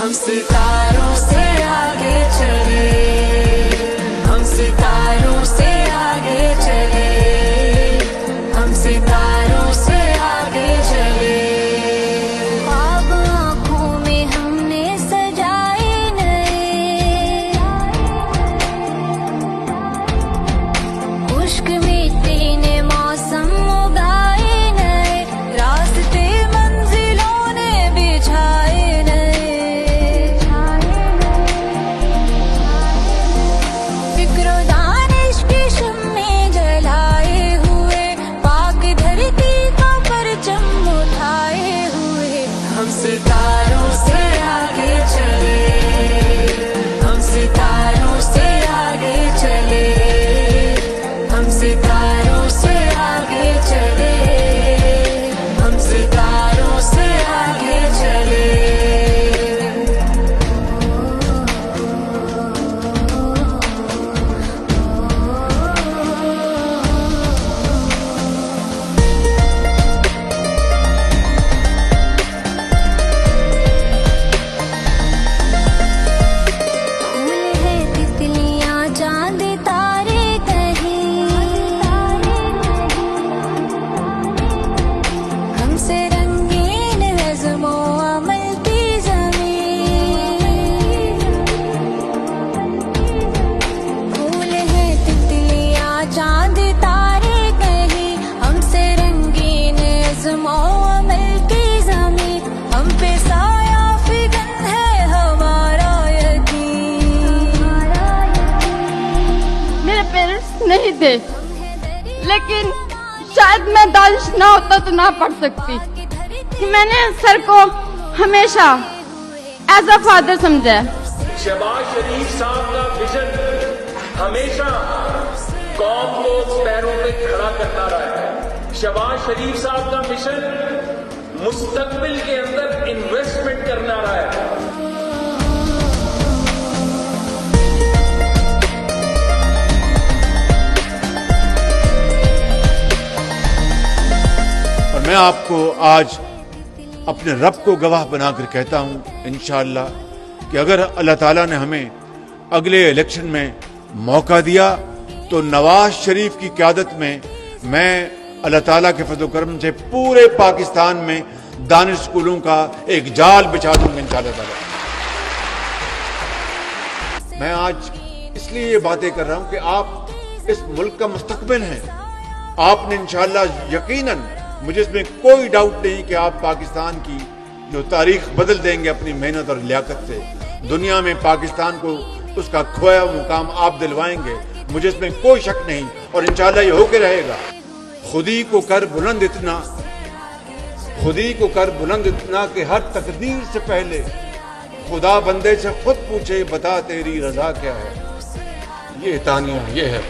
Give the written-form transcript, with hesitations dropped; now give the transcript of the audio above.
हम सितारों से आगे चले, हम सितारों से आगे चले, हम सितारों से आगे चले। ख्वाब आँखों में हमने सजाए नए, खुश्क मिट्टी ने मौसम उगाए नए, रास्ते मंजिलों ने बिछाए नए। फिक्र दानिश की शम्मे जलाए हुए, पाक धरती का परचम उठाए हुए। हम सितारों से आगे चले, हम सितारों से आगे चले, हम सितारों से आगे चले, हम सितारों से आगे चले। फूल है तितलियां चांद तारे कहीं, हमसे रंगीन नज़्मो अमल की ज़मीन। फूल है तितलियां चांद तारे कहीं, हमसे रंगीन नज़्मो अमल की ज़मीन। हम पे साया फिगन है हमारा यकीन। मेरे पेरेंट्स नहीं थे, लेकिन शायद मैं दानिश ना होता तो ना पढ़ सकती। कि मैंने सर को हमेशा एज अ फादर समझा है। शहबाज शरीफ साहब का विजन हमेशा कौम को पैरों पे खड़ा करता रहा है। शहबाज शरीफ साहब का मिशन मुस्तकबिल के अंदर इन्वेस्टमेंट करना रहा है। और मैं आपको आज अपने रब को गवाह बनाकर कहता हूं इंशाअल्लाह कि अगर अल्लाह ताला ने हमें अगले इलेक्शन में मौका दिया तो नवाज शरीफ की क़यादत में मैं अल्लाह ताला के फज़ल करम से पूरे पाकिस्तान में दानिश स्कूलों का एक जाल बिछा दूंगा इंशाअल्लाह ताला। मैं आज इसलिए ये बातें कर रहा हूं कि आप इस मुल्क का मुस्तकबिल हैं। आपने इंशाअल्लाह यकीनन, मुझे इसमें कोई डाउट नहीं कि आप पाकिस्तान की जो तारीख बदल देंगे अपनी मेहनत और लियाकत से। दुनिया में पाकिस्तान को उसका खोया मुकाम आप दिलवाएंगे, मुझे इसमें कोई शक नहीं, और इंशाअल्लाह ये होके रहेगा। खुदी को कर बुलंद इतना, खुदी को कर बुलंद इतना कि हर तकदीर से पहले खुदा बंदे से खुद पूछे बता तेरी रजा क्या है। ये तानिया ये है।